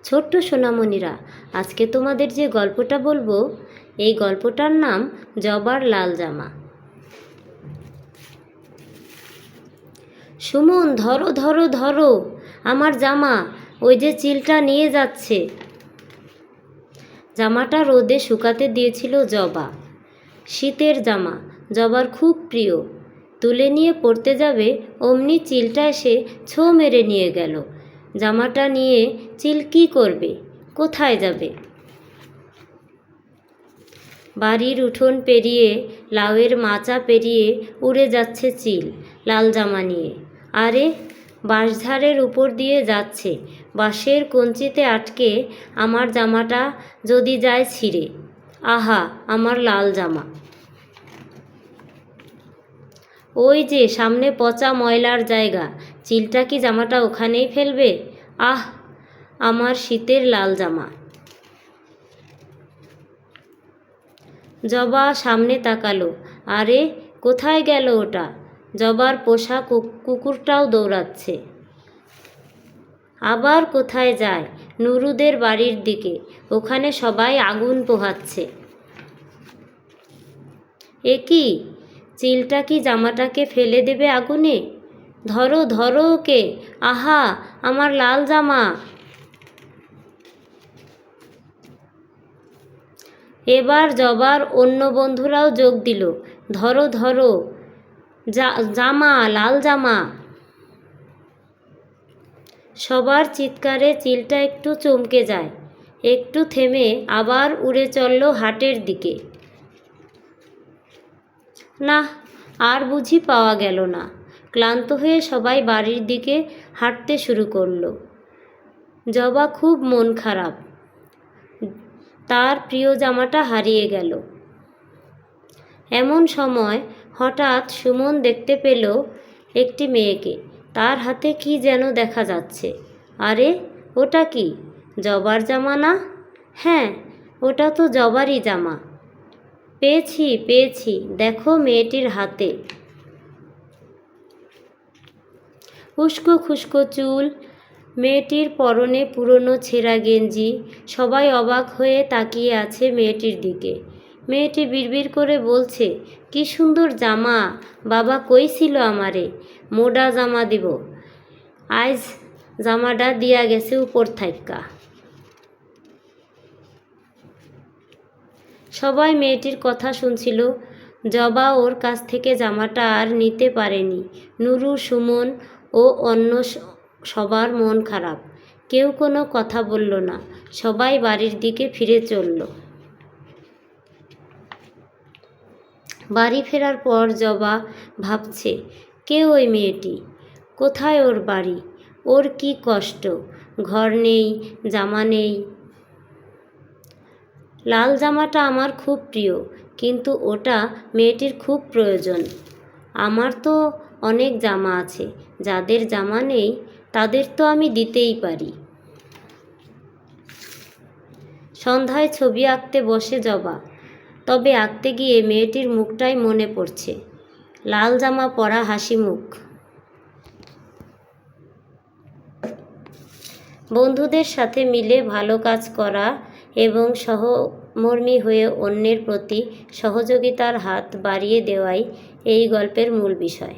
ছোট্ট সোনামণিরা, আজকে তোমাদের যে গল্পটা বলবো, এই গল্পটার নাম জবার লাল জামা। সুমন, ধরো ধরো ধরো আমার জামা, ওই যে চিলটা নিয়ে যাচ্ছে। জামাটা রোদে শুকাতে দিয়েছিল জবা। শীতের জামা, জবার খুব প্রিয়। তুলে নিয়ে পড়তে যাবে, অমনি চিলটা এসে ছো মেরে নিয়ে গেল। জামাটা নিয়ে চিল কী করবে, কোথায় যাবে? বাড়ির উঠোন পেরিয়ে, লাউয়ের মাচা পেরিয়ে উড়ে যাচ্ছে চিল লাল জামা নিয়ে। আরে, বাঁশঝাড়ের উপর দিয়ে যাচ্ছে, বাঁশের কঞ্চিতে আটকে আমার জামাটা যদি যায় ছিঁড়ে। আহা, আমার লাল জামা! ওই যে সামনে পচা ময়লার জায়গা, চিলটা কি জামাটা ওখানেই ফেলবে? আহ, আমার শীতের লাল জামা! জবা সামনে তাকালো। আরে, কোথায় গেল ওটা? জবার পোষা কুকুরটাও দৌড়াচ্ছে। আবার কোথায় যায়? নুরুদের বাড়ির দিকে, ওখানে সবাই আগুন পোহাচ্ছে। এ কি, চিলটা কি জামাটাকে ফেলে দেবে আগুনে? ধরো ধরো ওকে! আহা, আমার লাল জামা! এবার জবার অন্য বন্ধুরাও যোগ দিল। ধরো ধরো, জামা, লাল জামা! সবার চিৎকারে চিলটা একটু চমকে যায়, একটু থেমে আবার উড়ে চলল হাটের দিকে। না, আর বুঝি পাওয়া গেল না। ক্লান্ত হয়ে সবাই বাড়ির দিকে হাঁটতে শুরু করলো। জবা খুব মন খারাপ, তার প্রিয় জামাটা হারিয়ে গেল। এমন সময় হঠাৎ সুমন দেখতে পেল একটি মেয়েকে। তার হাতে কি যেন দেখা যাচ্ছে। আরে, ওটা কি, জবার জামা না? হ্যাঁ, ওটা তো জবারই জামা। পেয়েছি পেয়েছি, দেখো মেয়েটির হাতে। উস্কো খুস্কো চুল, মেয়েটির পরনে পুরনো ছেঁড়া গেঞ্জি। সবাই অবাক হয়ে তাকিয়ে আছে মেয়েটির দিকে। মেয়েটি বিড়বিড় করে বলছে, কি সুন্দর জামা, বাবা কইছিল আমারে মোডা জামা দিব, আইজ জামাটা দিয়া গেছে উপর থাইক্কা। সবাই মেয়েটির কথা শুনছিল। জবা ওর কাছ থেকে জামাটা আর নিতে পারেনি। নুরু, সুমন ও অন্য সবার মন খারাপ। কেউ কোনো কথা বলল না। সবাই বাড়ির দিকে ফিরে চলল। বাড়ি ফেরার পর জবা ভাবছে, কে ওই মেয়েটি, কোথায় ওর বাড়ি, ওর কি কষ্ট, ঘর নেই, জামা নেই। লাল জামাটা আমার খুব প্রিয়, কিন্তু ওটা মেয়েটির খুব প্রয়োজন। আমার তো অনেক জামা আছে, যাদের জামা নেই তাদের তো আমি দিতেই পারি। সন্ধ্যায় ছবি আঁকতে বসে জবা। তবে আঁকতে গিয়ে মেয়েটির মুখটাই মনে পড়ছে, লাল জামা পরা হাসি মুখ। বন্ধুদের সাথে মিলে ভালো কাজ করা এবং সহমর্মী হয়ে অন্যের প্রতি সহযোগিতার হাত বাড়িয়ে দেওয়াই এই গল্পের মূল বিষয়।